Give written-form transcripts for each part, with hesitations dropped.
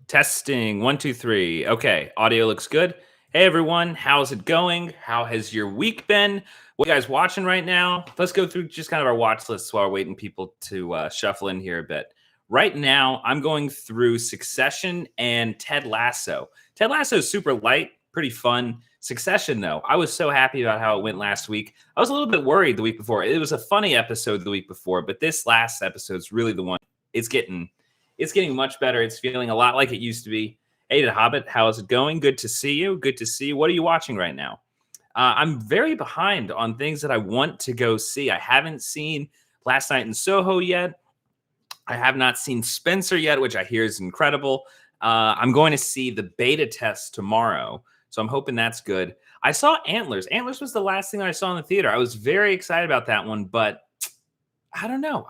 Testing 1, 2, 3. Okay, audio looks good. Hey everyone, how's it going? How has your week been? What are you guys watching right now? Let's go through just kind of our watch lists while we're waiting people to shuffle in here a bit. Right now, I'm going through Succession and Ted Lasso. Ted Lasso is super light, pretty fun. Succession, though, I was so happy about how it went last week. I was a little bit worried the week before. It was a funny episode the week before, but this last episode is really the one. It's getting much better. It's feeling a lot like it used to be. Hey, the Hobbit, how is it going? Good to see you. Good to see you. What are you watching right now? I'm very behind on things that I want to go see. I haven't seen Last Night in Soho yet. I have not seen Spencer yet, which I hear is incredible. I'm going to see the beta test tomorrow, so I'm hoping that's good. I saw Antlers. Antlers was the last thing I saw in the theater. I was very excited about that one, but I don't know.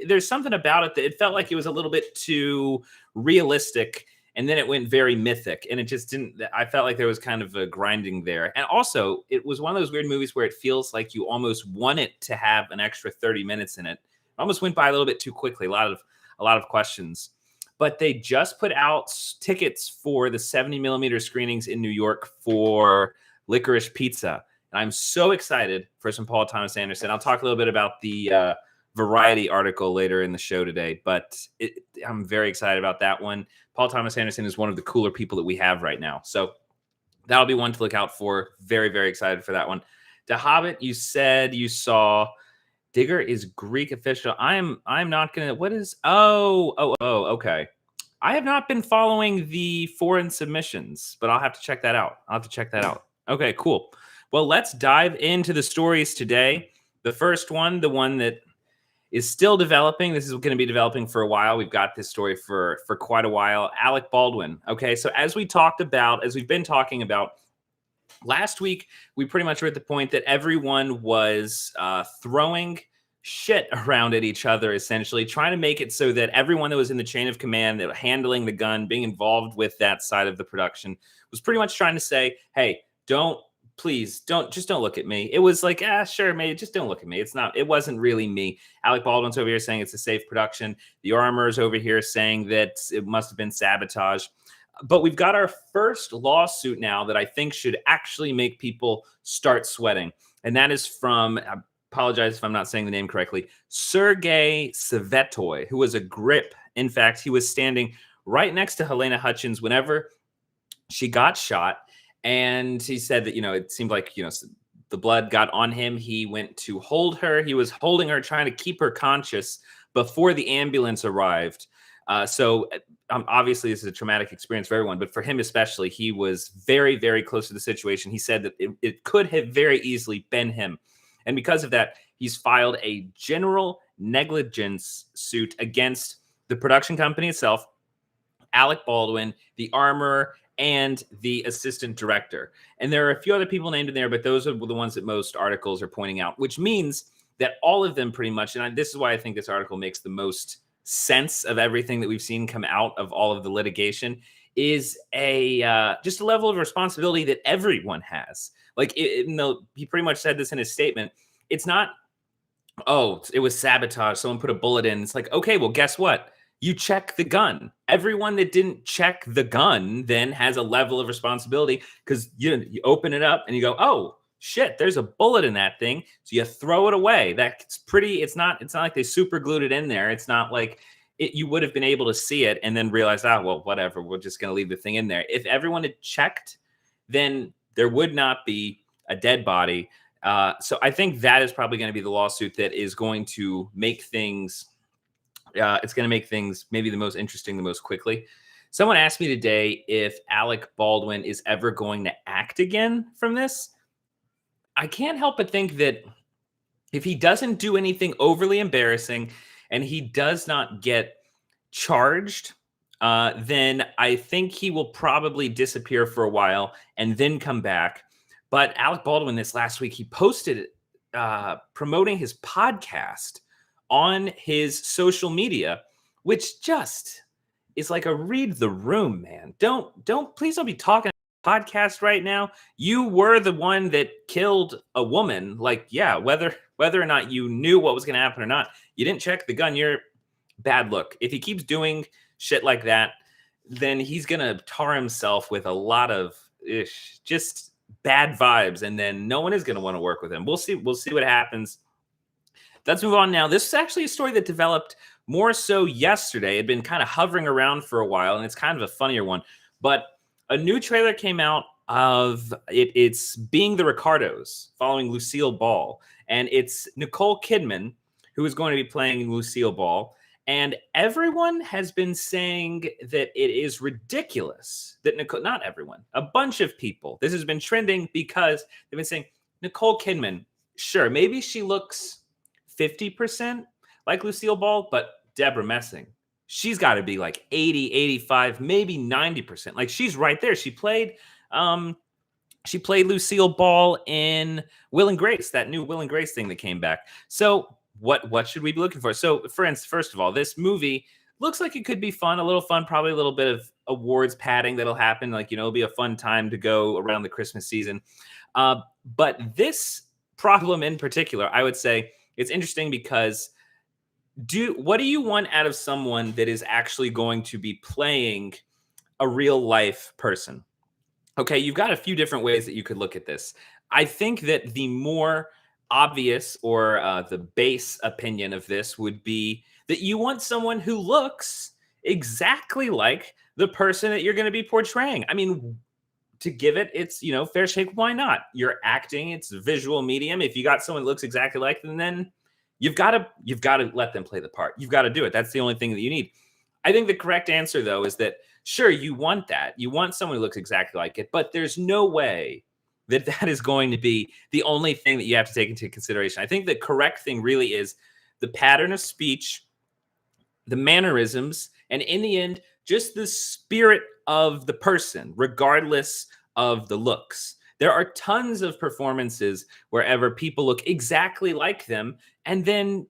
There's something about it that it felt like it was a little bit too realistic, and then it went very mythic, and it just didn't. I felt like there was kind of a grinding there, and also it was one of those weird movies where it feels like you almost want it to have an extra 30 minutes in it. It almost went by a little bit too quickly. A lot of questions, but they just put out tickets for the 70 millimeter screenings in New York for Licorice Pizza, and I'm so excited for some Paul Thomas Anderson. I'll talk a little bit about the Variety article later in the show today, but I'm very excited about that one. Paul Thomas Anderson is one of the cooler people that we have right now, so that'll be one to look out for. Very, very excited for that one. The Hobbit, you said you saw. Digger is Greek official. I'm not gonna. What is? Oh. Okay. I have not been following the foreign submissions, but I'll have to check that out. Okay, cool. Well, let's dive into the stories today. The first one, the one that is still developing. This is going to be developing for a while. We've got this story for quite a while. Alec Baldwin. Okay, so as we've been talking about, last week, we pretty much were at the point that everyone was throwing shit around at each other, essentially, trying to make it so that everyone that was in the chain of command, that handling the gun, being involved with that side of the production, was pretty much trying to say, hey, please don't look at me. It was like, sure, maybe just don't look at me. It wasn't really me. Alec Baldwin's over here saying it's a safe production. The Armor's over here saying that it must have been sabotage. But we've got our first lawsuit now that I think should actually make people start sweating. And that is from, I apologize if I'm not saying the name correctly, Sergei Savetoy, who was a grip. In fact, he was standing right next to Helena Hutchins whenever she got shot. And he said that, it seemed like, the blood got on him. He went to hold her. He was holding her, trying to keep her conscious before the ambulance arrived. So obviously, this is a traumatic experience for everyone, but for him especially, he was very, very close to the situation. He said that it could have very easily been him. And because of that, he's filed a general negligence suit against the production company itself, Alec Baldwin, the armorer, and the assistant director. And there are a few other people named in there, but those are the ones that most articles are pointing out, which means that all of them pretty much, and this is why I think this article makes the most sense of everything that we've seen come out of all of the litigation, is just a level of responsibility that everyone has. Like, he pretty much said this in his statement. It's not, it was sabotage, someone put a bullet in. It's like, okay, well, guess what? You check the gun. Everyone that didn't check the gun then has a level of responsibility, because you open it up and you go, oh shit, there's a bullet in that thing. So you throw it away. It's not like they super glued it in there. It's not like you would have been able to see it and then realize, well, whatever, we're just going to leave the thing in there. If everyone had checked, then there would not be a dead body. So I think that is probably going to be the lawsuit that is going to make things, it's going to make things maybe the most interesting the most quickly. Someone asked me today if Alec Baldwin is ever going to act again from this. I can't help but think that if he doesn't do anything overly embarrassing and he does not get charged, then I think he will probably disappear for a while and then come back. But Alec Baldwin, this last week, he posted promoting his podcast on his social media, which just is like a read the room, man. Please don't be talking podcast right now. You were the one that killed a woman. Like, yeah, whether or not you knew what was going to happen or not, you didn't check the gun. You're bad look. If he keeps doing shit like that, then he's gonna tar himself with a lot of just bad vibes, and then no one is gonna want to work with him. We'll see. We'll see what happens. Let's move on now. This is actually a story that developed more so yesterday. It had been kind of hovering around for a while, and it's kind of a funnier one. But a new trailer came out of it. It's Being the Ricardos, following Lucille Ball. And it's Nicole Kidman, who is going to be playing Lucille Ball. And everyone has been saying that it is ridiculous that Nicole, not everyone, a bunch of people, this has been trending because they've been saying, Nicole Kidman, sure, maybe she looks 50% like Lucille Ball, but Debra Messing, she's got to be like 80, 85, maybe 90%. Like she's right there. She played Lucille Ball in Will and Grace, that new Will and Grace thing that came back. So what should we be looking for? So for instance, first of all, this movie looks like it could be fun, a little fun, probably a little bit of awards padding that'll happen. Like, it'll be a fun time to go around the Christmas season. But this problem in particular, I would say it's interesting because what do you want out of someone that is actually going to be playing a real life person? Okay, you've got a few different ways that you could look at this. I think that the more obvious or the base opinion of this would be that you want someone who looks exactly like the person that you're going to be portraying. I mean, to give it its, fair shake, why not? You're acting, it's a visual medium. If you got someone that looks exactly like them, then you've got to let them play the part. You've got to do it. That's the only thing that you need. I think the correct answer, though, is that sure, you want that. You want someone who looks exactly like it, but there's no way that is going to be the only thing that you have to take into consideration. I think the correct thing really is the pattern of speech, the mannerisms, and in the end, just the spirit of the person, regardless of the looks. There are tons of performances wherever people look exactly like them and then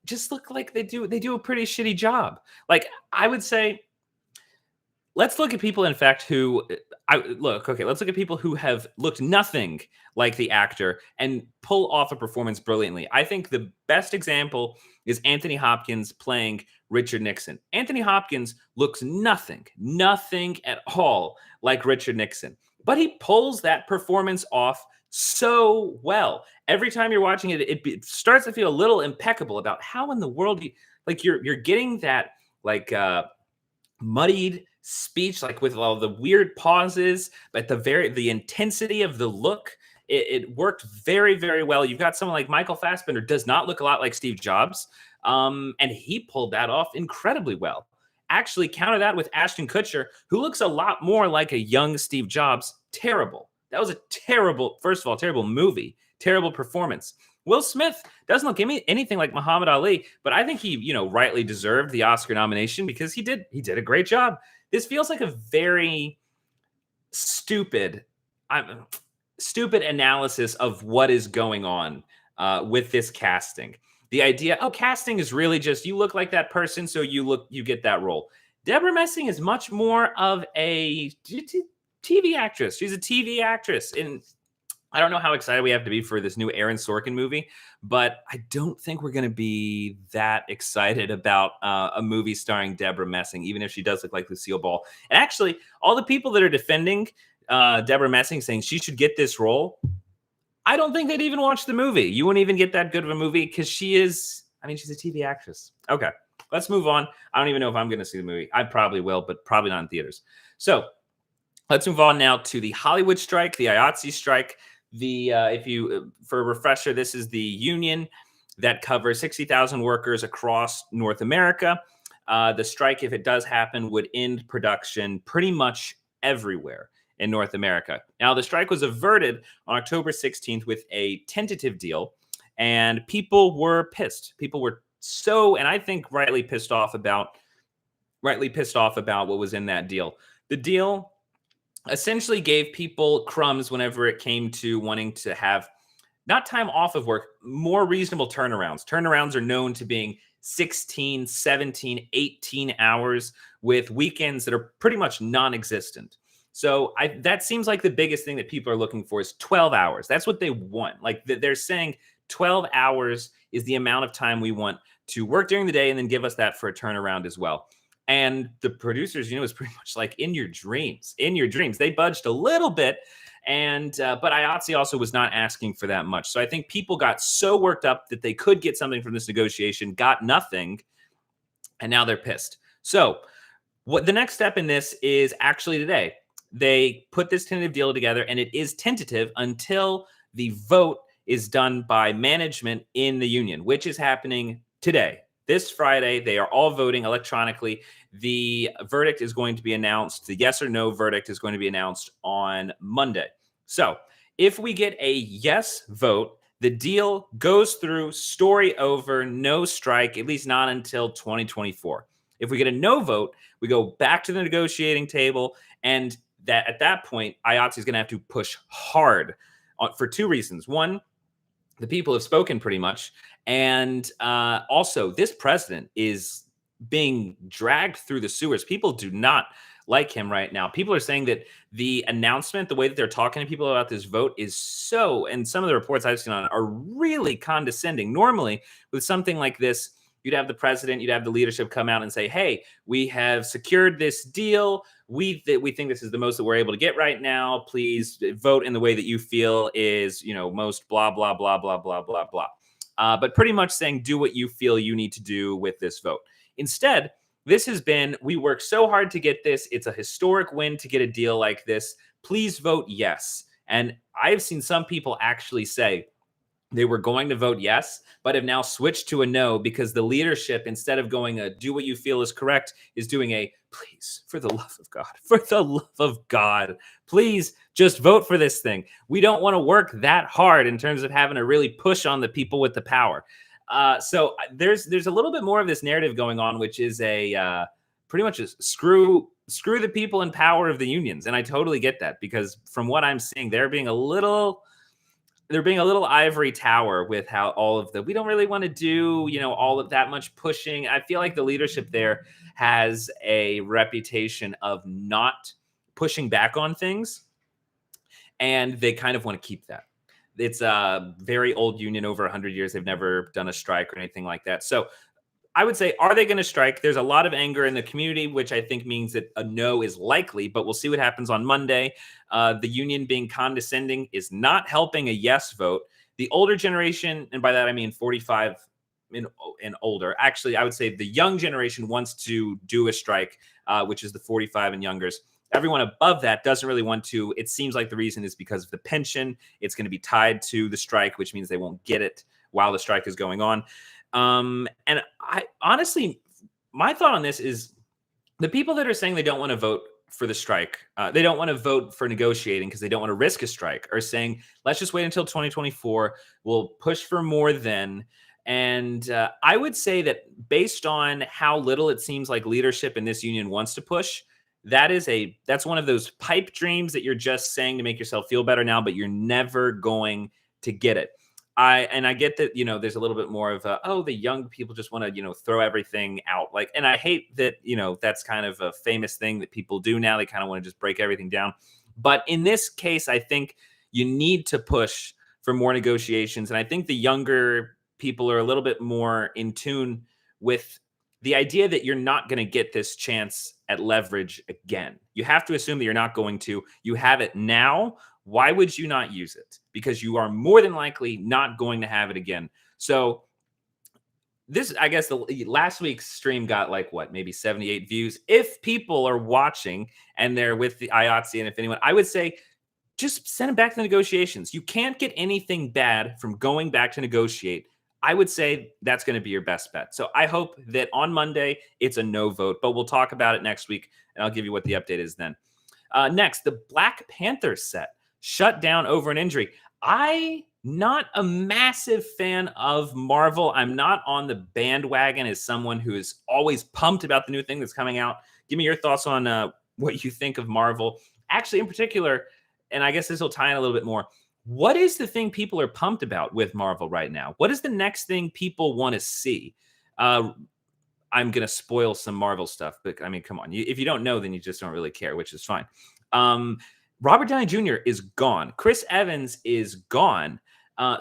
just look like they do a pretty shitty job. Like, I would say, let's look at people, in fact, let's look at people who have looked nothing like the actor and pull off a performance brilliantly. I think the best example is Anthony Hopkins playing Richard Nixon. Anthony Hopkins looks nothing at all like Richard Nixon, but he pulls that performance off so well. Every time you're watching it, it starts to feel a little impeccable about how in the world you're getting that muddied speech, like with all the weird pauses, but the intensity of the look, it worked very, very well. You've got someone like Michael Fassbender, does not look a lot like Steve Jobs, and he pulled that off incredibly well. Actually, counter that with Ashton Kutcher, who looks a lot more like a young Steve Jobs. Terrible. That was a terrible, first of all, terrible movie, terrible performance. Will Smith doesn't look anything like Muhammad Ali, but I think he, rightly deserved the Oscar nomination because he did a great job. This feels like a very stupid analysis of what is going on with this casting. The idea, casting is really just you look like that person, so you get that role. Debra Messing is much more of a TV actress. She's a TV actress, and I don't know how excited we have to be for this new Aaron Sorkin movie, but I don't think we're going to be that excited about a movie starring Debra Messing, even if she does look like Lucille Ball. And actually, all the people that are defending Debra Messing, saying she should get this role, I don't think they'd even watch the movie. You wouldn't even get that good of a movie because she's a TV actress. Okay, let's move on. I don't even know if I'm going to see the movie. I probably will, but probably not in theaters. So let's move on now to the Hollywood strike, the IATSE strike. For a refresher, this is the union that covers 60,000 workers across North America. The strike, if it does happen, would end production pretty much everywhere in North America. Now, the strike was averted on October 16th with a tentative deal, and people were pissed. People were and I think rightly pissed off about what was in that deal. The deal essentially gave people crumbs whenever it came to wanting to have not time off of work, more reasonable turnarounds. Turnarounds are known to being 16, 17, 18 hours with weekends that are pretty much non-existent. So that seems like the biggest thing that people are looking for is 12 hours. That's what they want. Like they're saying 12 hours is the amount of time we want to work during the day and then give us that for a turnaround as well. And the producers, is pretty much like in your dreams, in your dreams. They budged a little bit, and but IATSE also was not asking for that much. So I think people got so worked up that they could get something from this negotiation, got nothing, and now they're pissed. So what the next step in this is actually today. They put this tentative deal together, and it is tentative until the vote is done by management in the union, which is happening today. This Friday, they are all voting electronically. The verdict is going to be announced. The yes or no verdict is going to be announced on Monday. So if we get a yes vote, the deal goes through, story over, no strike, at least not until 2024. If we get a no vote, we go back to the negotiating table, and that at that point, IATSE is going to have to push hard for two reasons. One, the people have spoken pretty much, and also this president is being dragged through the sewers. People do not like him right now. People are saying that the announcement, the way that they're talking to people about this vote is so, and some of the reports I've seen on it are really condescending. Normally, with something like this, you'd have the president, you'd have the leadership come out and say, hey, we have secured this deal. We think this is the most that we're able to get right now. Please vote in the way that you feel is, most blah, blah, blah, blah, blah, blah, blah. But pretty much saying, do what you feel you need to do with this vote. Instead, this has been, we worked so hard to get this. It's a historic win to get a deal like this. Please vote yes. And I've seen some people actually say, they were going to vote yes, but have now switched to a no because the leadership, instead of going do what you feel is correct, is doing a please, for the love of God, please just vote for this thing. We don't want to work that hard in terms of having to really push on the people with the power. So there's a little bit more of this narrative going on, which is a pretty much a screw the people in power of the unions. And I totally get that because from what I'm seeing, they're being a little ivory tower with how all of we don't really want to do, all of that much pushing. I feel like the leadership there has a reputation of not pushing back on things, and they kind of want to keep that. It's a very old union, over 100 years. They've never done a strike or anything like that. So I would say, are they going to strike? There's a lot of anger in the community, which I think means that a no is likely, but we'll see what happens on Monday. The union being condescending is not helping a yes vote. The older generation, and by that I mean 45 and older, actually, I would say the young generation wants to do a strike, which is the 45 and youngers. Everyone above that doesn't really want to. It seems like the reason is because of the pension. It's going to be tied to the strike, which means they won't get it while the strike is going on. And I honestly, my thought on this is the people that are saying they don't want to vote for the strike, they don't want to vote for negotiating because they don't want to risk a strike, are saying, let's just wait until 2024. We'll push for more then. And I would say that based on how little it seems like leadership in this union wants to push, that's one of those pipe dreams that you're just saying to make yourself feel better now, but you're never going to get it. I get that, there's a little bit more of the young people just want to, throw everything out. And I hate that, that's kind of a famous thing that people do now. They kind of want to just break everything down. But in this case, I think you need to push for more negotiations. And I think the younger people are a little bit more in tune with the idea that you're not going to get this chance at leverage again. You have to assume that you're not going to. You have it now. Why would you not use it? Because you are more than likely not going to have it again. So this, I guess, the last week's stream got maybe 78 views. If people are watching and they're with the IATSE, and if anyone, I would say just send them back to the negotiations. You can't get anything bad from going back to negotiate. I would say that's going to be your best bet. So I hope that on Monday it's a no vote, but we'll talk about it next week, and I'll give you what the update is then. Next, the Black Panther set shut down over an injury. Not a massive fan of Marvel. I'm not on the bandwagon as someone who is always pumped about the new thing that's coming out. Give me your thoughts on what you think of Marvel. Actually, in particular, and I guess this will tie in a little bit more, what is the thing people are pumped about with Marvel right now? What is the next thing people want to see? I'm going to spoil some Marvel stuff, but I mean, come on. If you don't know, then you just don't really care, which is fine. Robert Downey Jr. is gone. Chris Evans is gone.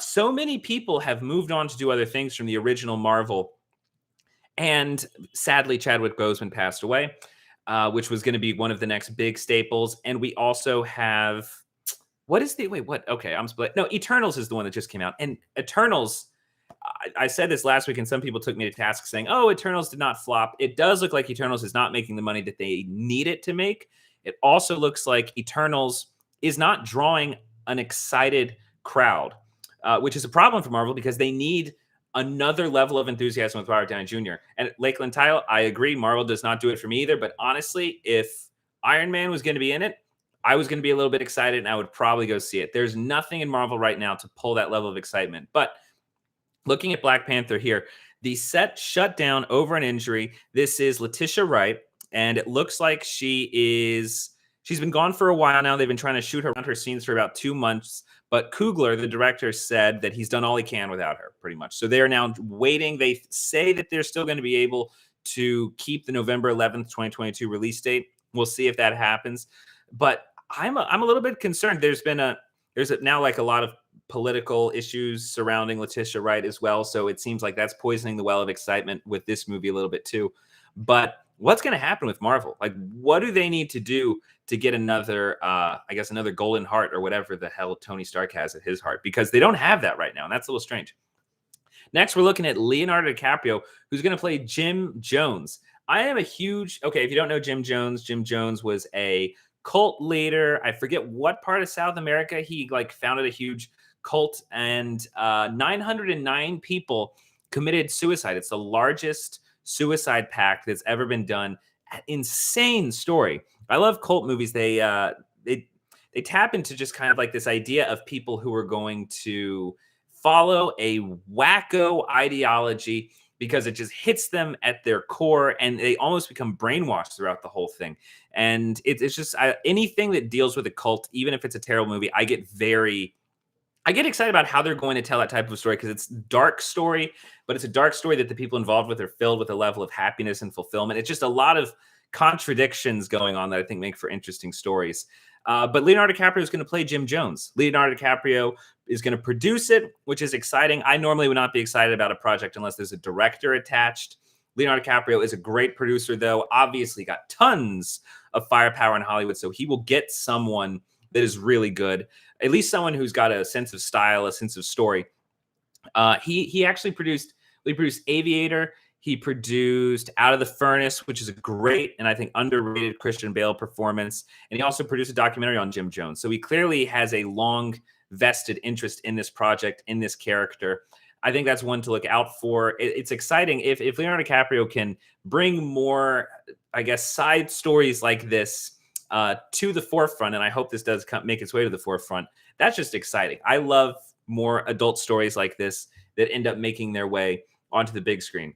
So many people have moved on to do other things from the original Marvel. And sadly, Chadwick Boseman passed away, which was going to be one of the next big staples. And we also have what is the wait? What? Okay, I'm split. No, Eternals is the one that just came out, and Eternals. I said this last week, and some people took me to task saying, "Oh, Eternals did not flop." It does look like Eternals is not making the money that they need it to make. It also looks like Eternals is not drawing an excited crowd, which is a problem for Marvel because they need another level of enthusiasm with Robert Downey Jr. And Lakeland Tile, I agree, Marvel does not do it for me either. But honestly, if Iron Man was going to be in it, I was going to be a little bit excited, and I would probably go see it. There's nothing in Marvel right now to pull that level of excitement. But looking at Black Panther here, the set shut down over an injury. This is Letitia Wright, and it looks like she's been gone for a while now. They've been trying to shoot her around her scenes for about 2 months. But Coogler, the director, said that he's done all he can without her, pretty much. So they are now waiting. They say that they're still going to be able to keep the November 11th, 2022 release date. We'll see if that happens. But I'm a little bit concerned. There's now like a lot of political issues surrounding Letitia Wright as well. So it seems like that's poisoning the well of excitement with this movie a little bit too. But what's going to happen with Marvel? Like, what do they need to do to get another, another golden heart or whatever the hell Tony Stark has at his heart? Because they don't have that right now, and that's a little strange. Next, we're looking at Leonardo DiCaprio, who's going to play Jim Jones. I am a huge, if you don't know Jim Jones was a cult leader. I forget what part of South America he founded a huge cult, and 909 people committed suicide. It's the largest suicide pact that's ever been done. Insane story. I love cult movies. They tap into just kind of like this idea of people who are going to follow a wacko ideology because it just hits them at their core, and they almost become brainwashed throughout the whole thing. And it's just anything that deals with a cult, even if it's a terrible movie, I get excited about how they're going to tell that type of story because it's a dark story, but it's a dark story that the people involved with are filled with a level of happiness and fulfillment. It's just a lot of contradictions going on that I think make for interesting stories. But Leonardo DiCaprio is going to play Jim Jones. Leonardo DiCaprio is going to produce it, which is exciting. I normally would not be excited about a project unless there's a director attached. Leonardo DiCaprio is a great producer, though. Obviously got tons of firepower in Hollywood, so he will get someone that is really good, at least someone who's got a sense of style, a sense of story. He actually produced Aviator. He produced Out of the Furnace, which is a great and I think underrated Christian Bale performance. And he also produced a documentary on Jim Jones. So he clearly has a long vested interest in this project, in this character. I think that's one to look out for. It's exciting if Leonardo DiCaprio can bring more, side stories like this to the forefront. And I hope this does make its way to the forefront. That's just exciting. I love more adult stories like this that end up making their way onto the big screen.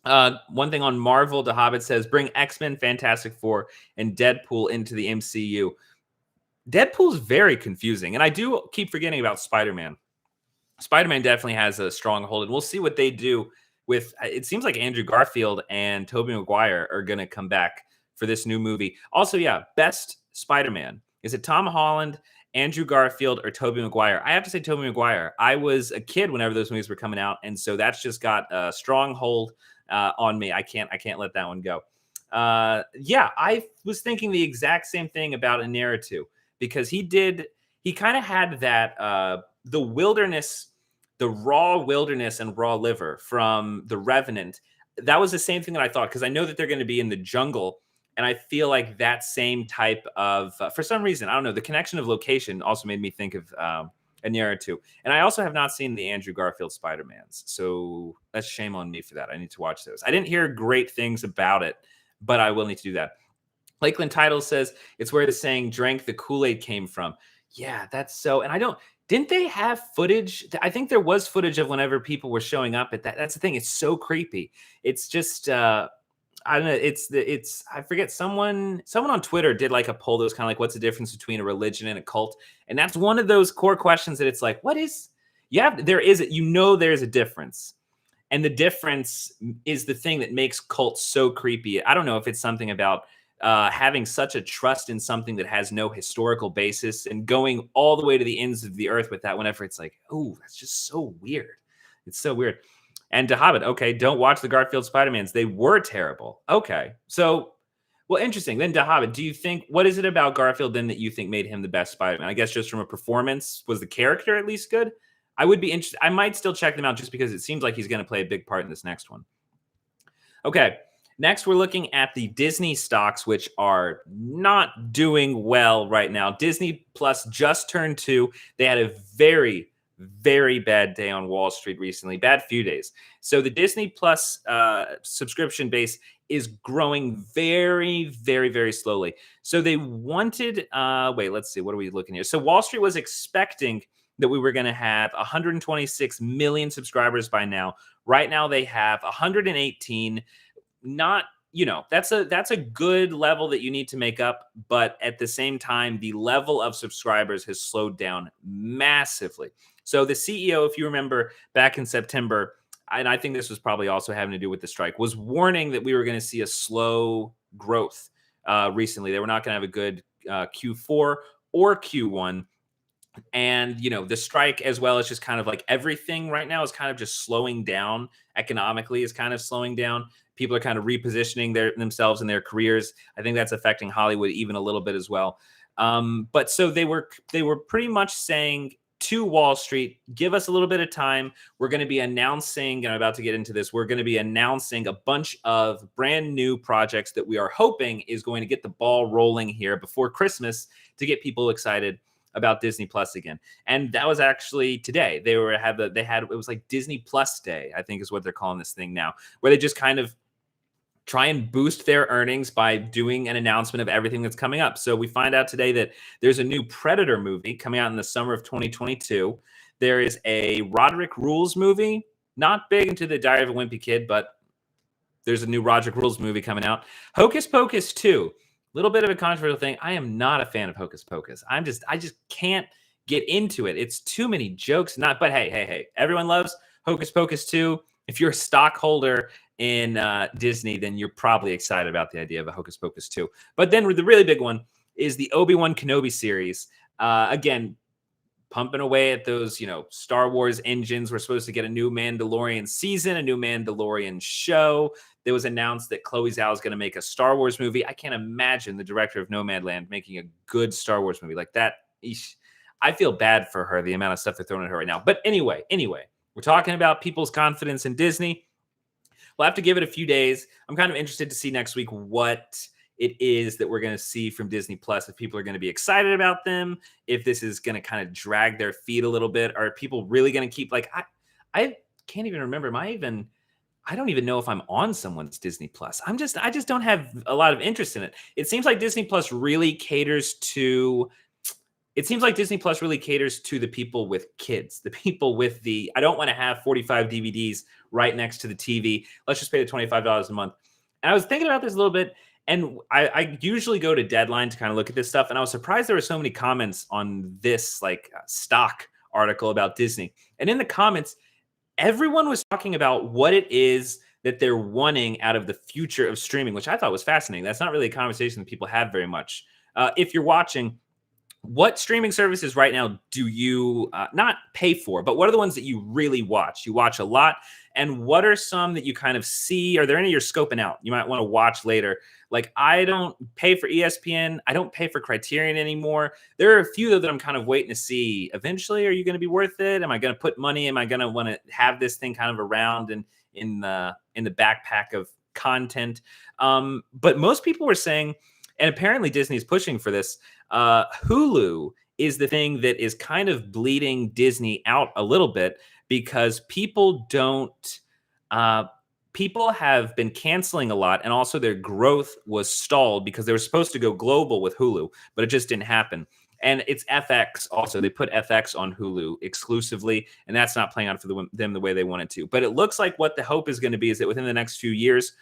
One thing on Marvel, The Hobbit says, bring X-Men, Fantastic Four, and Deadpool into the MCU. Deadpool's very confusing, and I do keep forgetting about Spider-Man. Spider-Man definitely has a strong hold, and we'll see what they do with, it seems like Andrew Garfield and Tobey Maguire are going to come back for this new movie. Also, best Spider-Man. Is it Tom Holland, Andrew Garfield, or Tobey Maguire? I have to say Tobey Maguire. I was a kid whenever those movies were coming out, and so that's just got a strong hold on me. I can't let that one go. I was thinking the exact same thing about Inarritu because he kind of had that the wilderness, the raw wilderness and raw liver from The Revenant. That was the same thing that I thought because I know that they're going to be in the jungle. And I feel like that same type of, for some reason, I don't know, the connection of location also made me think of Inarritu. And I also have not seen the Andrew Garfield Spider-Mans. So that's shame on me for that. I need to watch those. I didn't hear great things about it, but I will need to do that. Lakeland Title says it's where the saying drank the Kool-Aid came from. Yeah, that's so. And didn't they have footage? I think there was footage of whenever people were showing up at that. That's the thing. It's so creepy. It's just, I don't know. I forget, someone on Twitter did like a poll that was kind of like, what's the difference between a religion and a cult? And that's one of those core questions that it's like, there's a difference. And the difference is the thing that makes cults so creepy. I don't know if it's something about having such a trust in something that has no historical basis and going all the way to the ends of the earth with that whenever it's like, oh, that's just so weird. It's so weird. And to Hobbit, okay, don't watch the Garfield Spider-Mans. They were terrible. Okay. So, well, interesting. Then to Hobbit, do you think, what is it about Garfield then that you think made him the best Spider-Man? I guess just from a performance, was the character at least good? I would be interested. I might still check them out just because it seems like he's going to play a big part in this next one. Okay. Next, we're looking at the Disney stocks, which are not doing well right now. Disney Plus just turned 2. They had a very, very bad day on Wall Street recently, bad few days. So the Disney Plus subscription base is growing very, very, very slowly. So they wanted, wait, let's see, what are we looking here? So Wall Street was expecting that we were going to have 126 million subscribers by now. Right now they have 118. Not, that's a good level that you need to make up, but at the same time, the level of subscribers has slowed down massively. So the CEO, if you remember back in September, and I think this was probably also having to do with the strike, was warning that we were going to see a slow growth recently. They were not going to have a good Q4 or Q1. And, the strike, as well as just kind of like everything right now is kind of just slowing down economically, is kind of slowing down. People are kind of repositioning themselves in their careers. I think that's affecting Hollywood even a little bit as well. But so they were pretty much saying to Wall Street, give us a little bit of time. We're going to be announcing, and I'm about to get into this, we're going to be announcing a bunch of brand new projects that we are hoping is going to get the ball rolling here before Christmas to get people excited about Disney Plus again. And that was actually today. It was like Disney Plus Day, I think is what they're calling this thing now, where they just kind of try and boost their earnings by doing an announcement of everything that's coming up. So we find out today that there's a new Predator movie coming out in the summer of 2022. There is a Roderick Rules movie, not big into the Diary of a Wimpy Kid, but there's a new Roderick Rules movie coming out. Hocus Pocus 2. Little bit of a controversial thing. I am not a fan of Hocus Pocus. I just can't get into it. It's too many jokes. But hey, everyone loves Hocus Pocus 2. If you're a stockholder in Disney, then you're probably excited about the idea of a Hocus Pocus 2. But then the really big one is the Obi-Wan Kenobi series. Again, pumping away at those, Star Wars engines. We're supposed to get a new Mandalorian season, a new Mandalorian show. It was announced that Chloe Zhao is going to make a Star Wars movie. I can't imagine the director of Nomadland making a good Star Wars movie like that. Eesh. I feel bad for her, the amount of stuff they're throwing at her right now. But anyway, we're talking about people's confidence in Disney. We'll have to give it a few days. I'm kind of interested to see next week what it is that we're going to see from Disney Plus, if people are going to be excited about them, if this is going to kind of drag their feet a little bit. Are people really going to keep, like, I can't even remember. I don't even know if I'm on someone's Disney Plus. I just don't have a lot of interest in it. It seems like Disney Plus really caters to the people with kids, the people with I don't want to have 45 DVDs right next to the TV. Let's just pay the $25 a month. And I was thinking about this a little bit, and I usually go to Deadline to kind of look at this stuff, and I was surprised there were so many comments on this stock article about Disney. And in the comments, everyone was talking about what it is that they're wanting out of the future of streaming, which I thought was fascinating. That's not really a conversation that people have very much. If you're watching, what streaming services right now do you not pay for, but what are the ones that you really watch? You watch a lot. And what are some that you kind of see? Are there any you're scoping out you might want to watch later? Like, I don't pay for ESPN. I don't pay for Criterion anymore. There are a few, though, that I'm kind of waiting to see. Eventually, are you going to be worth it? Am I going to put money? Am I going to want to have this thing kind of around and in the backpack of content? But most people were saying, and apparently Disney's pushing for this, Hulu is the thing that is kind of bleeding Disney out a little bit, because people have been canceling a lot, and also their growth was stalled because they were supposed to go global with Hulu, but it just didn't happen. And it's FX also. They put FX on Hulu exclusively, and that's not playing out for them the way they wanted to. But it looks like what the hope is going to be is that within the next few years,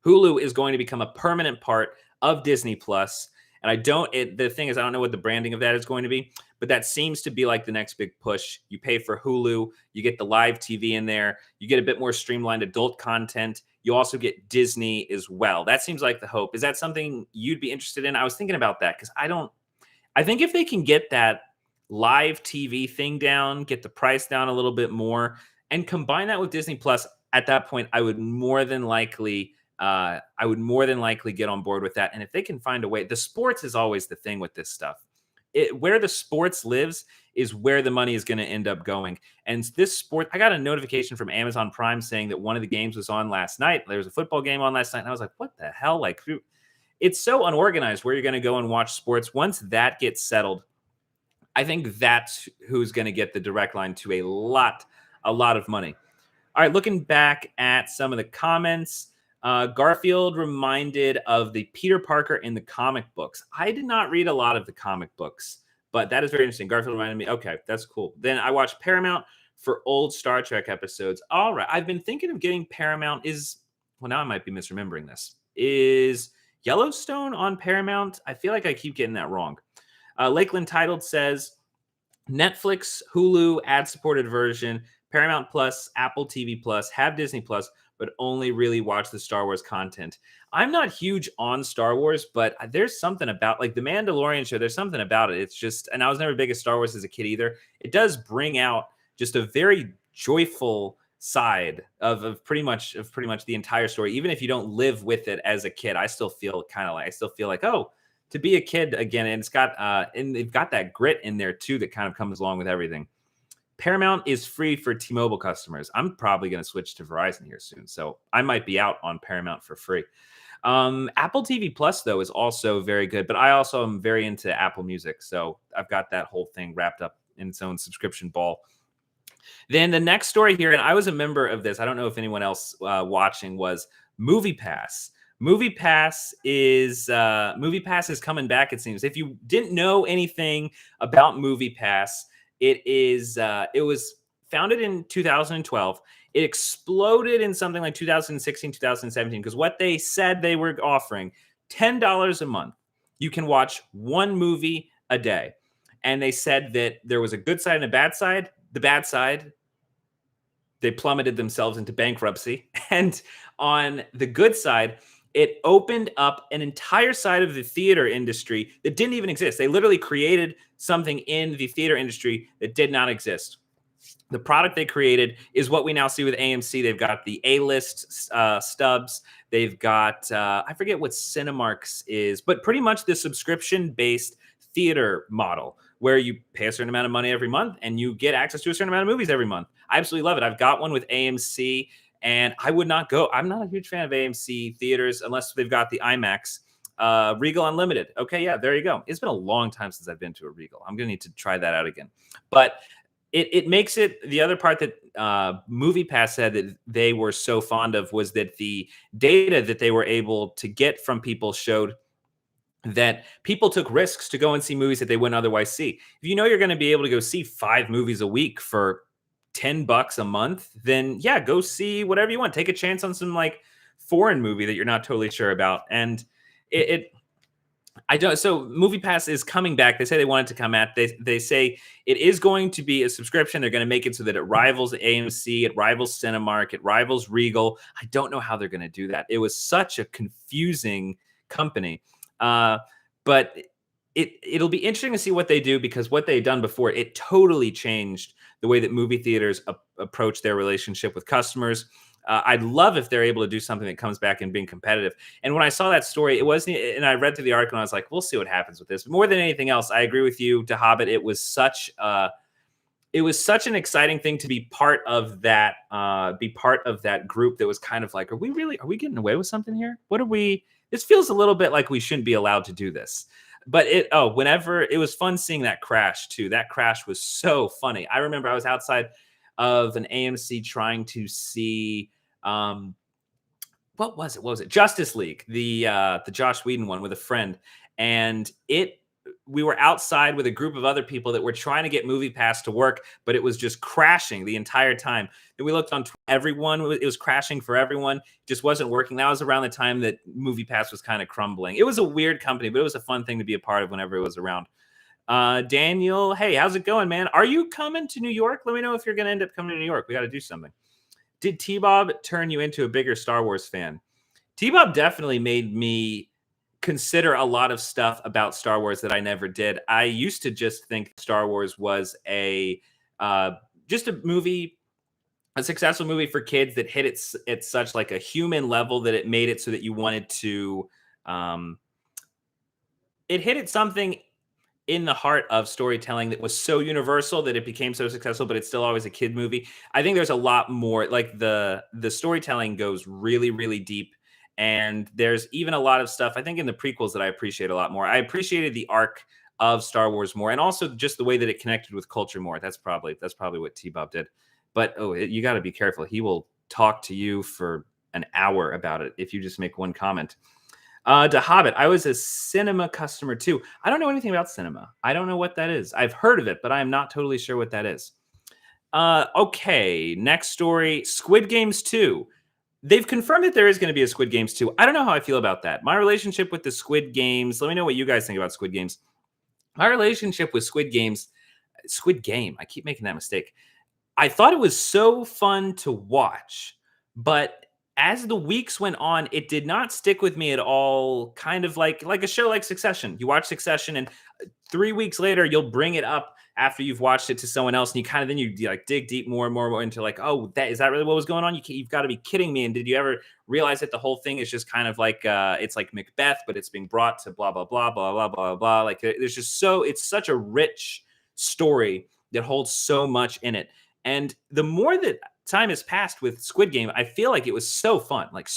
Hulu is going to become a permanent part of Disney Plus. And the thing is, I don't know what the branding of that is going to be, but that seems to be like the next big push. You pay for Hulu, you get the live TV in there, you get a bit more streamlined adult content. You also get Disney as well. That seems like the hope. Is that something you'd be interested in? I was thinking about that because I think if they can get that live TV thing down, get the price down a little bit more, and combine that with Disney Plus. At that point, I would more than likely get on board with that. And if they can find a way, the sports is always the thing with this stuff. Where the sports lives is where the money is going to end up going. And this sport, I got a notification from Amazon Prime saying that one of the games was on last night. There was a football game on last night, and I was like, "What the hell?" Like, it's so unorganized where you're going to go and watch sports. Once that gets settled, I think that's who's going to get the direct line to a lot of money. All right, looking back at some of the comments, Garfield reminded of the Peter Parker in the comic books. I did not read a lot of the comic books, but that is very interesting. Garfield reminded me. Okay, that's cool. Then I watched Paramount for old Star Trek episodes. All right, I've been thinking of getting Paramount. Well, now I might be misremembering this. Is Yellowstone on Paramount? I feel like I keep getting that wrong. Lakeland Titled says Netflix, Hulu, ad-supported version, Paramount Plus, Apple TV Plus, have Disney Plus, but only really watch the Star Wars content. I'm not huge on Star Wars, but there's something about like the Mandalorian show. There's something about it. It's just, and I was never big at Star Wars as a kid either. It does bring out just a very joyful side of pretty much the entire story. Even if you don't live with it as a kid, I still feel like, oh, to be a kid again. And it's got, and they've got that grit in there too that kind of comes along with everything. Paramount is free for T-Mobile customers. I'm probably going to switch to Verizon here soon, so I might be out on Paramount for free. Apple TV Plus, though, is also very good, but I also am very into Apple Music, so I've got that whole thing wrapped up in its own subscription ball. Then the next story here, and I was a member of this. I don't know if anyone else watching was MoviePass. MoviePass is coming back, it seems. If you didn't know anything about MoviePass, it was founded in 2012. It exploded in something like 2016, 2017, because what they said they were offering, $10 a month. You can watch one movie a day. And they said that there was a good side and a bad side. The bad side, they plummeted themselves into bankruptcy. And on the good side, it opened up an entire side of the theater industry that didn't even exist. They literally created something in the theater industry that did not exist. The product they created is what we now see with AMC. They've got the A-list stubs. They've got, I forget what Cinemark's is, but pretty much the subscription-based theater model where you pay a certain amount of money every month and you get access to a certain amount of movies every month. I absolutely love it. I've got one with AMC. And I would not go. I'm not a huge fan of AMC theaters unless they've got the IMAX. Regal Unlimited. Okay, yeah, there you go. It's been a long time since I've been to a Regal. I'm going to need to try that out again. But it makes it, the other part that MoviePass said that they were so fond of was that the data that they were able to get from people showed that people took risks to go and see movies that they wouldn't otherwise see. If you know you're going to be able to go see 5 movies a week for $10 a month, then yeah, go see whatever you want. Take a chance on some like foreign movie that you're not totally sure about. And so MoviePass is coming back. They say they want it to come at. They say it is going to be a subscription. They're going to make it so that it rivals AMC, it rivals Cinemark, it rivals Regal. I don't know how they're going to do that. It was such a confusing company. But it'll be interesting to see what they do, because what they've done before, it totally changed the way that movie theaters approach their relationship with customers. I'd love if they're able to do something that comes back and being competitive. And when I saw that story, it wasn't, and I read through the article and I was like, we'll see what happens with this. But more than anything else, I agree with you, to Hobbit. It was such an exciting thing to be part of that group that was kind of like, are we getting away with something here? This feels a little bit like we shouldn't be allowed to do this. But whenever it was fun seeing that crash too. That crash was so funny. I remember I was outside of an AMC trying to see what was it? Justice League, the Joss Whedon one, with a friend, and we were outside with a group of other people that were trying to get MoviePass to work, but it was just crashing the entire time. And we looked on everyone; it was crashing for everyone. It just wasn't working. That was around the time that MoviePass was kind of crumbling. It was a weird company, but it was a fun thing to be a part of whenever it was around. Daniel, hey, how's it going, man? Are you coming to New York? Let me know if you're going to end up coming to New York. We got to do something. Did T-Bob turn you into a bigger Star Wars fan? T-Bob definitely made me consider a lot of stuff about Star Wars that I never did. I used to just think Star Wars was just a movie a successful movie for kids that hit it at such like a human level that it made it so that you wanted to. Um, it hit at something in the heart of storytelling that was so universal that it became so successful, but it's still always a kid movie. I think there's a lot more, like the storytelling goes really, really deep. And there's even a lot of stuff I think in the prequels that I appreciate a lot more. I appreciated the arc of Star Wars more, and also just the way that it connected with culture more. That's probably what T-Bob did. But you got to be careful. He will talk to you for an hour about it if you just make one comment. The Hobbit. I was a cinema customer too. I don't know anything about cinema. I don't know what that is. I've heard of it, but I am not totally sure what that is. Okay, next story. Squid Games 2. They've confirmed that there is going to be a Squid Games 2. I don't know how I feel about that. My relationship with the Squid Games, let me know what you guys think about Squid Games. My relationship with Squid Games, Squid Game, I keep making that mistake. I thought it was so fun to watch, but as the weeks went on, it did not stick with me at all. Kind of like a show like Succession. You watch Succession, and 3 weeks later, you'll bring it up after you've watched it to someone else, and you kind of then you like dig deep more and more into like, oh, that is that really what was going on? You've got to be kidding me! And did you ever realize that the whole thing is just kind of like it's like Macbeth, but it's being brought to blah blah blah blah blah blah blah. Like there's just it's such a rich story that holds so much in it. And the more that time has passed with Squid Game, I feel like it was so fun, like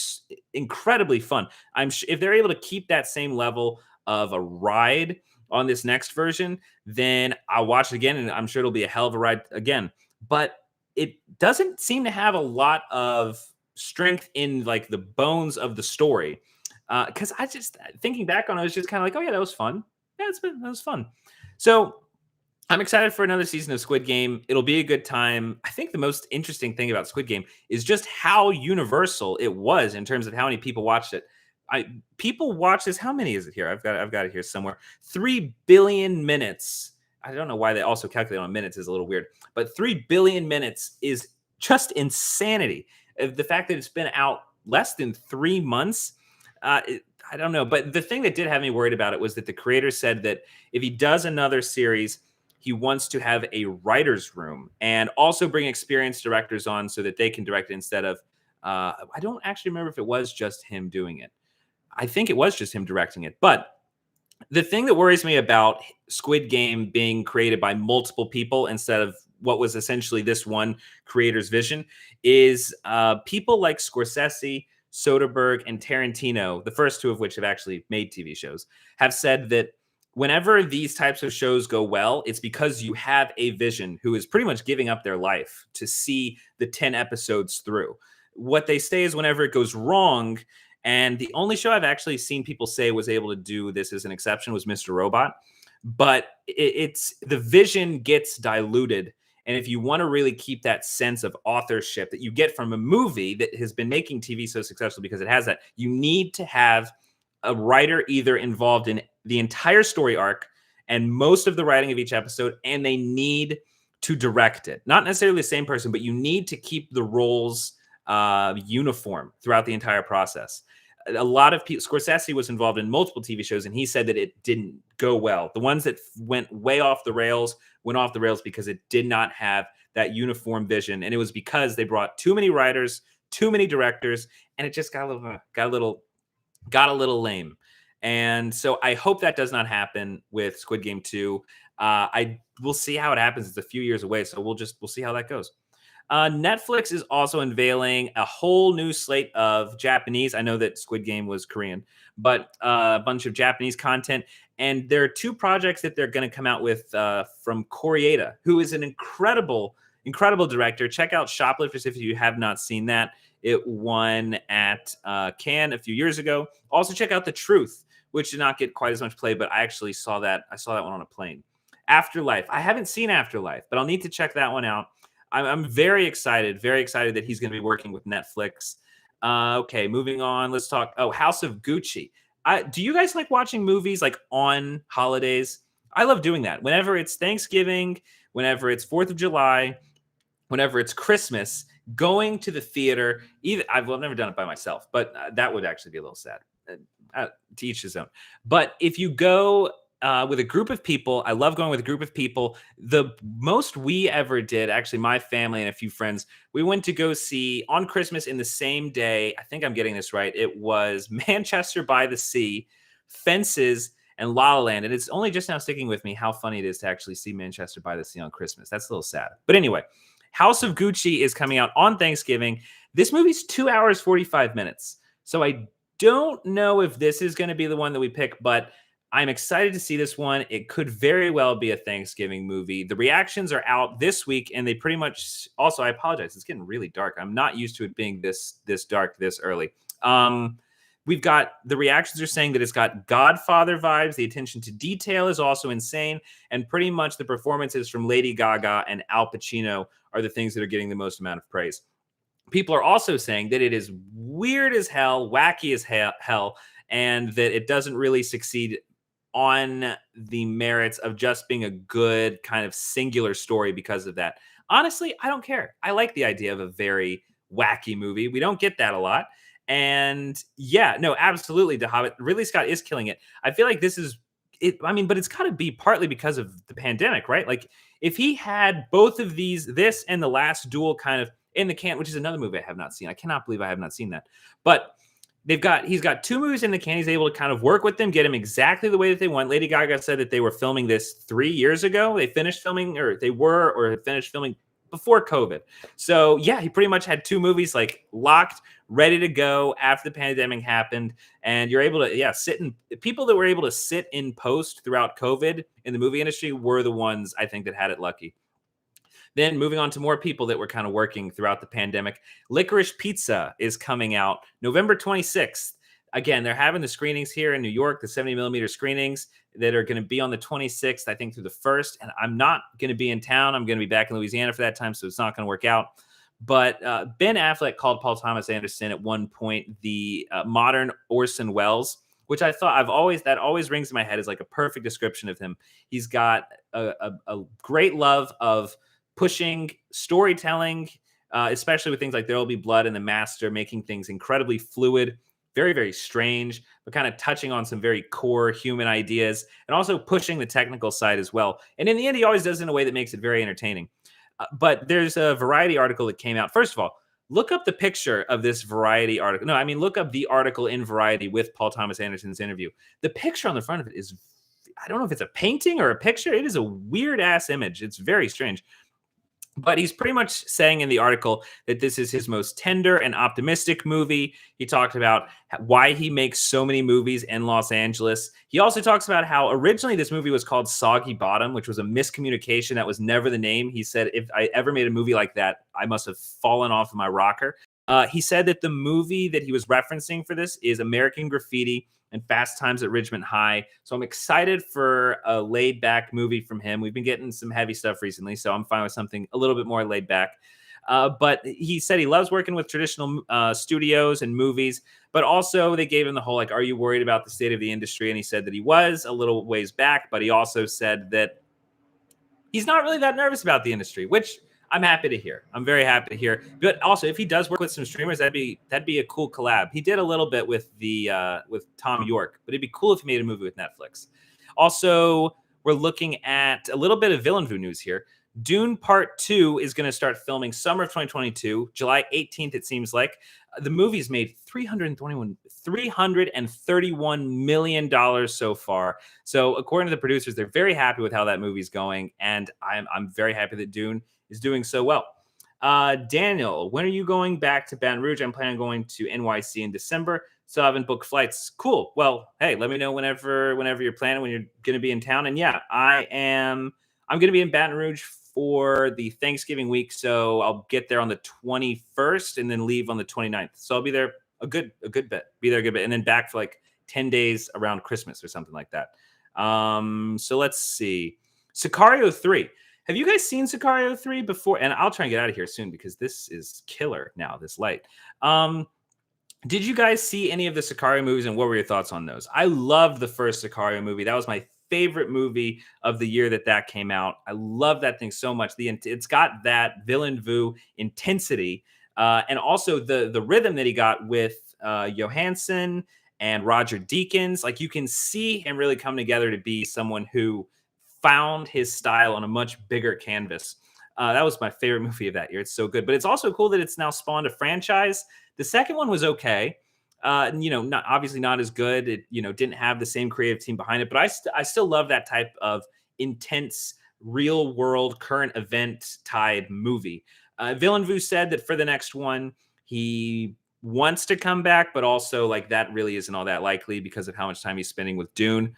incredibly fun. If they're able to keep that same level of a ride on this next version, then I'll watch it again, and I'm sure it'll be a hell of a ride again. But it doesn't seem to have a lot of strength in like the bones of the story. Because I just thinking back on it, I was just kind of like, oh yeah, that was fun. Yeah, that was fun. So I'm excited for another season of Squid Game. It'll be a good time. I think the most interesting thing about Squid Game is just how universal it was in terms of how many people watched it. People watch this. How many is it here? I've got it here somewhere. 3 billion minutes. I don't know why they also calculate on minutes is a little weird, but 3 billion minutes is just insanity. The fact that it's been out less than 3 months, I don't know. But the thing that did have me worried about it was that the creator said that if he does another series, he wants to have a writer's room and also bring experienced directors on so that they can direct it instead of, I don't actually remember if it was just him doing it. I think it was just him directing it. But the thing that worries me about Squid Game being created by multiple people instead of what was essentially this one creator's vision is people like Scorsese, Soderbergh, and Tarantino, the first two of which have actually made TV shows, have said that whenever these types of shows go well, it's because you have a vision who is pretty much giving up their life to see the 10 episodes through. What they say is whenever it goes wrong, and the only show I've actually seen people say was able to do this as an exception was Mr. Robot, but it's the vision gets diluted. And if you want to really keep that sense of authorship that you get from a movie that has been making TV so successful because it has that, you need to have a writer either involved in the entire story arc and most of the writing of each episode, and they need to direct it. Not necessarily the same person, but you need to keep the roles uniform throughout the entire process. A lot of people, Scorsese was involved in multiple TV shows, and he said that it didn't go well. The ones that went way off the rails went off the rails because it did not have that uniform vision, and it was because they brought too many writers, too many directors, and it just got a little lame. And so I hope that does not happen with Squid Game 2. I will see how it happens. It's a few years away, so we'll see how that goes. Netflix is also unveiling a whole new slate of Japanese. I know that Squid Game was Korean, but a bunch of Japanese content. And there are 2 projects that they're going to come out with from Kore-eda, who is an incredible director. Check out Shoplifters if you have not seen that. It won at Cannes a few years ago. Also, check out The Truth, which did not get quite as much play, but I actually saw that. I saw that one on a plane. Afterlife. I haven't seen Afterlife, but I'll need to check that one out. I'm very excited that he's going to be working with Netflix. Okay, moving on. Let's talk. Oh, House of Gucci. Do you guys like watching movies like on holidays? I love doing that. Whenever it's Thanksgiving, whenever it's 4th of July, whenever it's Christmas, going to the theater. I've never done it by myself, but that would actually be a little sad. To each his own. But if you go with a group of people. I love going with a group of people. The most we ever did, actually, my family and a few friends, we went to go see on Christmas in the same day. I think I'm getting this right. It was Manchester by the Sea, Fences, and La La Land. And it's only just now sticking with me how funny it is to actually see Manchester by the Sea on Christmas. That's a little sad. But anyway, House of Gucci is coming out on Thanksgiving. This movie's 2 hours, 45 minutes. So I don't know if this is going to be the one that we pick, but I'm excited to see this one. It could very well be a Thanksgiving movie. The reactions are out this week, and they pretty much also, I apologize, it's getting really dark. I'm not used to it being this dark this early. We've got the reactions are saying that it's got Godfather vibes. The attention to detail is also insane. And pretty much the performances from Lady Gaga and Al Pacino are the things that are getting the most amount of praise. People are also saying that it is weird as hell, wacky as hell, and that it doesn't really succeed on the merits of just being a good kind of singular story because of that. Honestly, I don't care. I like the idea of a very wacky movie. We don't get that a lot. And yeah, no, absolutely. The Hobbit, Ridley Scott is killing it. I feel like this is it. I mean, but it's got to be partly because of the pandemic, right? Like if he had both of these, this and The Last Duel kind of in the can, which is another movie I have not seen. I cannot believe I have not seen that. But he's got 2 movies in the can. He's able to kind of work with them, get them exactly the way that they want. Lady Gaga said that they were filming this 3 years ago. They finished filming, or had finished filming before COVID. So yeah, he pretty much had 2 movies like locked, ready to go after the pandemic happened. And you're able to, people that were able to sit in post throughout COVID in the movie industry were the ones I think that had it lucky. Then moving on to more people that were kind of working throughout the pandemic. Licorice Pizza is coming out November 26th. Again, they're having the screenings here in New York, the 70 millimeter screenings that are going to be on the 26th, I think through the 1st. And I'm not going to be in town. I'm going to be back in Louisiana for that time, so it's not going to work out. But Ben Affleck called Paul Thomas Anderson at one point the modern Orson Welles, which I thought that always rings in my head as like a perfect description of him. He's got a great love of pushing storytelling, especially with things like There Will Be Blood and The Master, making things incredibly fluid, very, very strange, but kind of touching on some very core human ideas and also pushing the technical side as well. And in the end, he always does it in a way that makes it very entertaining. But there's a Variety article that came out. First of all, look up the picture of this Variety article. No, I mean, look up the article in Variety with Paul Thomas Anderson's interview. The picture on the front of it is, I don't know if it's a painting or a picture. It is a weird ass image. It's very strange. But he's pretty much saying in the article that this is his most tender and optimistic movie. He talked about why he makes so many movies in Los Angeles. He also talks about how originally this movie was called Soggy Bottom, which was a miscommunication. That was never the name. He said, if I ever made a movie like that, I must have fallen off of my rocker. He said that the movie that he was referencing for this is American Graffiti and Fast Times at Ridgemont High. So I'm excited for a laid-back movie from him. We've been getting some heavy stuff recently, so I'm fine with something a little bit more laid-back. But he said he loves working with traditional studios and movies, but also they gave him the whole, like, are you worried about the state of the industry? And he said that he was a little ways back, but he also said that he's not really that nervous about the industry, which I'm happy to hear. I'm very happy to hear. But also, if he does work with some streamers, that'd be a cool collab. He did a little bit with with Tom York, but it'd be cool if he made a movie with Netflix. Also, we're looking at a little bit of Villeneuve news here. Dune Part 2 is going to start filming summer of 2022, July 18th, it seems like. The movie's made $331 million so far. So according to the producers, they're very happy with how that movie's going, and I'm very happy that Dune is doing so well. Daniel, when are you going back to Baton Rouge? I'm planning on going to NYC in December. So I haven't booked flights. Cool. Well, hey, let me know whenever you're planning, when you're going to be in town. And yeah, I'm going to be in Baton Rouge for the Thanksgiving week. So I'll get there on the 21st and then leave on the 29th. So I'll be there a good bit. Be there a good bit. And then back for like 10 days around Christmas or something like that. So let's see. Sicario 3. Have you guys seen Sicario 3 before? And I'll try and get out of here soon because this is killer now, this light. Did you guys see any of the Sicario movies, and what were your thoughts on those? I love the first Sicario movie. That was my favorite movie of the year that came out. I love that thing so much. It's got that Villeneuve intensity, and also the rhythm that he got with Johansson and Roger Deakins. Like, you can see him really come together to be someone who found his style on a much bigger canvas. That was my favorite movie of that year. It's so good. But it's also cool that it's now spawned a franchise. The second one was okay. Not obviously not as good. It, didn't have the same creative team behind it, but I still love that type of intense, real world, current event tied movie. Villeneuve said that for the next one, he wants to come back, but also like that really isn't all that likely because of how much time he's spending with Dune.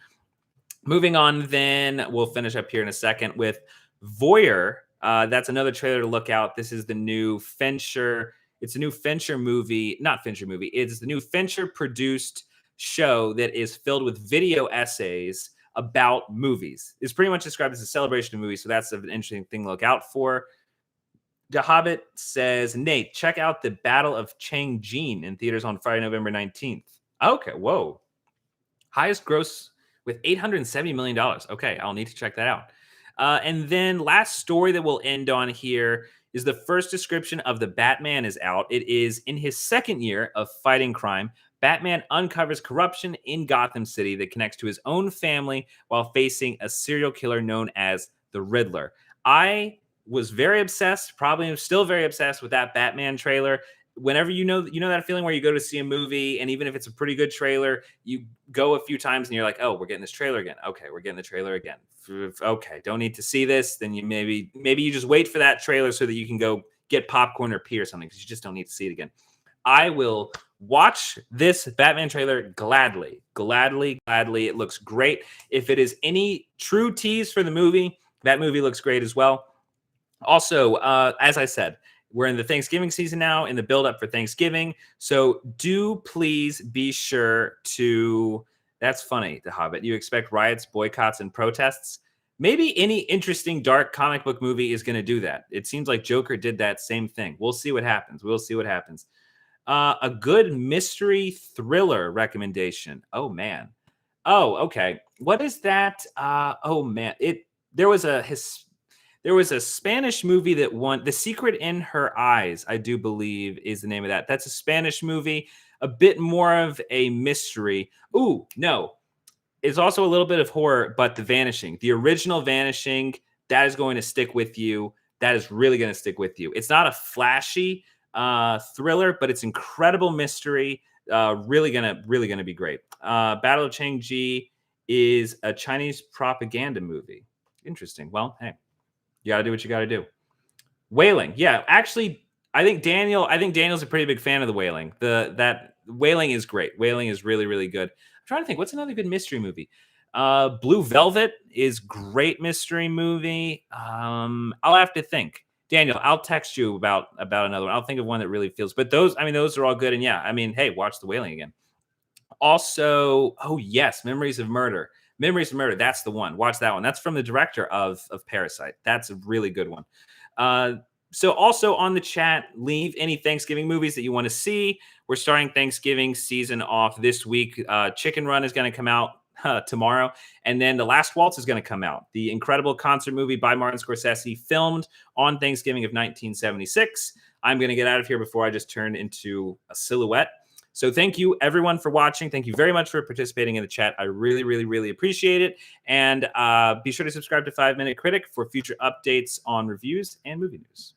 Moving on, then we'll finish up here in a second with Voyeur. That's another trailer to look out. This is the new Fincher. It's a new Fincher movie, not Fincher movie. It's the new Fincher produced show that is filled with video essays about movies. It's pretty much described as a celebration of movies, so that's an interesting thing to look out for. The Hobbit says, Nate, check out The Battle of Chang'e in theaters on Friday, November 19th. Okay, whoa. Highest gross with $870 million. Okay, I'll need to check that out. And then last story that we'll end on here is the first description of The Batman is out. It is in his second year of fighting crime. Batman uncovers corruption in Gotham City that connects to his own family while facing a serial killer known as the Riddler. I was very obsessed, probably am still very obsessed with that Batman trailer. Whenever you know that feeling where you go to see a movie, and even if it's a pretty good trailer, you go a few times and you're like, oh, we're getting this trailer again. Okay, we're getting the trailer again. Okay, don't need to see this. Then you maybe you just wait for that trailer so that you can go get popcorn or pee or something, because you just don't need to see it again. I will watch this Batman trailer gladly. It looks great. If it is any true tease for the movie, that movie looks great as well. Also, as I said, we're in the Thanksgiving season now, in the build-up for Thanksgiving. So do please be sure to... That's funny, The Hobbit. You expect riots, boycotts, and protests. Maybe any interesting dark comic book movie is going to do that. It seems like Joker did that same thing. We'll see what happens. A good mystery thriller recommendation. Oh, man. Oh, okay. What is that? Oh, man. There was a Spanish movie that won. The Secret in Her Eyes, I do believe, is the name of that. That's a Spanish movie, a bit more of a mystery. Ooh, no. It's also a little bit of horror, but The Vanishing. The original Vanishing, that is going to stick with you. That is really going to stick with you. It's not a flashy thriller, but it's incredible mystery. Really gonna be great. Battle of Chang'e is a Chinese propaganda movie. Interesting. Well, hey. You got to do what you got to do. Wailing. Yeah, actually, I think Daniel's a pretty big fan of The Wailing. That Wailing is great. Wailing is really, really good. I'm trying to think, what's another good mystery movie? Blue Velvet is great mystery movie. I'll have to think. Daniel, I'll text you about another one. I'll think of one that really feels, but those are all good. And yeah, hey, watch The Wailing again. Also, oh yes, Memories of Murder. That's the one. Watch that one. That's from the director of Parasite. That's a really good one. So also on the chat, leave any Thanksgiving movies that you want to see. We're starting Thanksgiving season off this week. Chicken Run is going to come out tomorrow. And then The Last Waltz is going to come out. The incredible concert movie by Martin Scorsese, filmed on Thanksgiving of 1976. I'm going to get out of here before I just turn into a silhouette. So thank you, everyone, for watching. Thank you very much for participating in the chat. I really, really, really appreciate it. And be sure to subscribe to 5 Minute Critic for future updates on reviews and movie news.